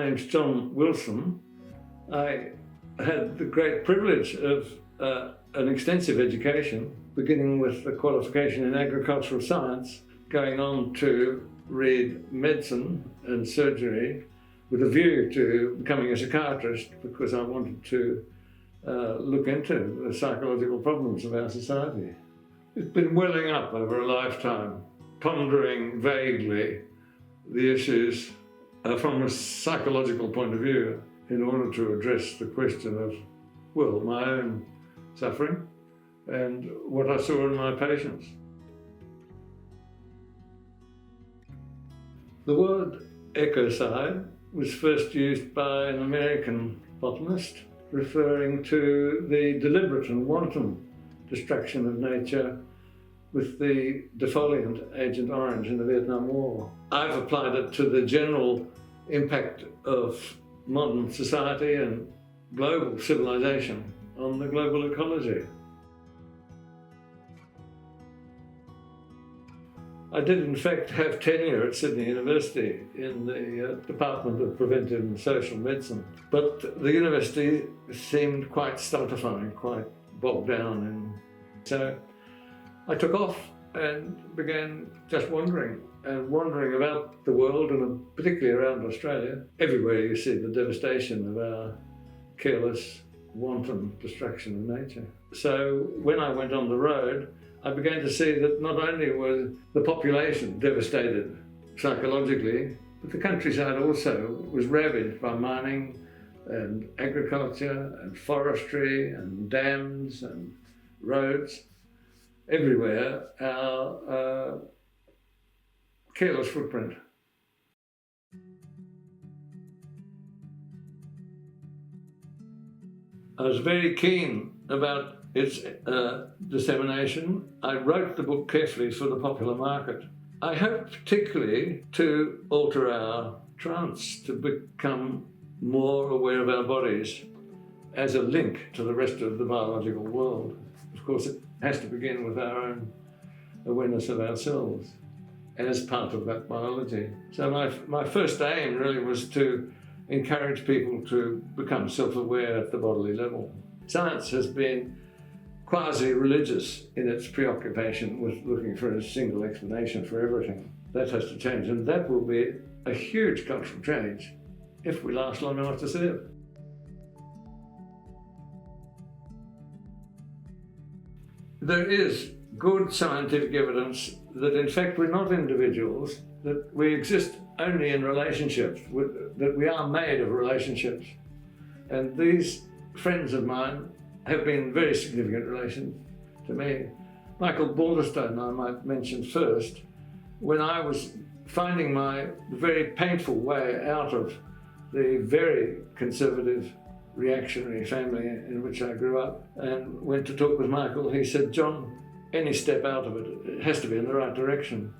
name's John Wilson. I had the great privilege of an extensive education, beginning with the qualification in agricultural science, going on to read medicine and surgery with a view to becoming a psychiatrist, because I wanted to look into the psychological problems of our society. It's been welling up over a lifetime, pondering vaguely the issues from a psychological point of view in order to address the question of, well, my own suffering and what I saw in my patients. The word ecocide was first used by an American botanist, referring to the deliberate and wanton destruction of nature with the defoliant Agent Orange in the Vietnam War. I've applied it to the general impact of modern society and global civilization on the global ecology. I did in fact have tenure at Sydney University in the Department of Preventive and Social Medicine, but the university seemed quite stultifying, quite bogged down, and so I took off and began just wandering about the world, and particularly around Australia. Everywhere you see the devastation of our careless, wanton destruction of nature. So when I went on the road, I began to see that not only was the population devastated psychologically, but the countryside also was ravaged by mining and agriculture and forestry and dams and roads. Everywhere, our careless footprint. I was very keen about its dissemination. I wrote the book carefully for the popular market. I hope particularly to alter our trance, to become more aware of our bodies as a link to the rest of the biological world. Of course, it has to begin with our own awareness of ourselves as part of that biology. So my first aim really was to encourage people to become self-aware at the bodily level. Science has been quasi-religious in its preoccupation with looking for a single explanation for everything. That has to change, and that will be a huge cultural change if we last long enough to see it. There is good scientific evidence that in fact we're not individuals, that we exist only in relationships, that we are made of relationships. And these friends of mine have been very significant relations to me. Michael Balderstone I might mention first. When I was finding my very painful way out of the very conservative reactionary family in which I grew up and went to talk with Michael, he said, "John, any step out of it has to be in the right direction."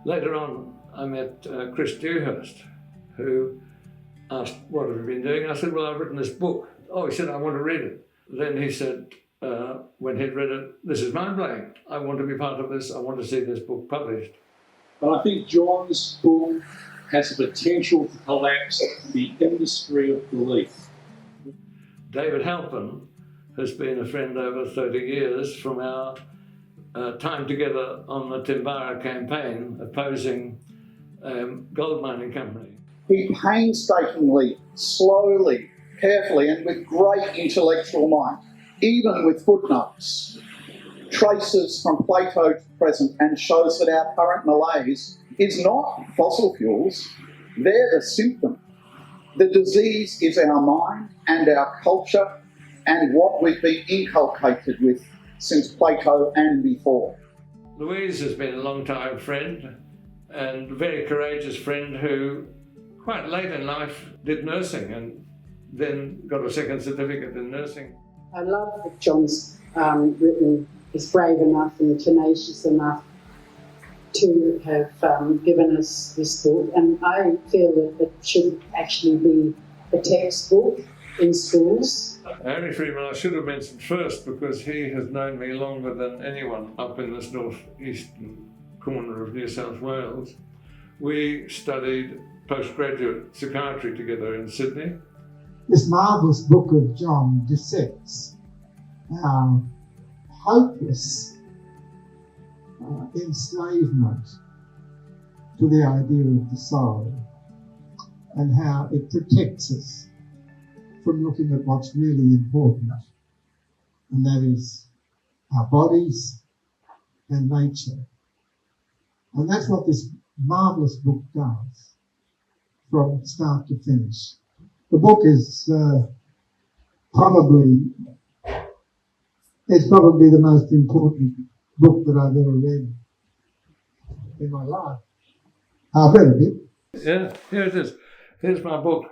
Later on, I met Chris Dewhurst, who asked, "What have you been doing?" I said, "Well, I've written this book." "Oh," he said, "I want to read it." Then he said, when he'd read it, "This is mind-blowing. I want to be part of this. I want to see this book published." But I think John's book has the potential to collapse the industry of belief. David Halpin has been a friend over 30 years from our time together on the Timbara campaign opposing gold mining company. He painstakingly, slowly, carefully and with great intellectual might, even with footnotes, traces from Plato to present and shows that our current malaise is not fossil fuels, they're the symptom. The disease is our mind and our culture and what we've been inculcated with since Plato and before. Louise has been a long-time friend and a very courageous friend who quite late in life did nursing and then got a second certificate in nursing. I love that John's written, is brave enough and tenacious enough to have given us this book, and I feel that it should actually be a textbook in schools. Henry Freeman I should have mentioned first because he has known me longer than anyone up in this northeastern corner of New South Wales. we studied postgraduate psychiatry together in Sydney. This marvellous book of John dissects our hopeless enslavement to the idea of the soul and how it protects us from looking at what's really important, and that is our bodies and nature. And that's what this marvellous book does from start to finish. The book is probably the most important book that I've ever read in my life. I've read a bit. Yeah, here it is. Here's my book.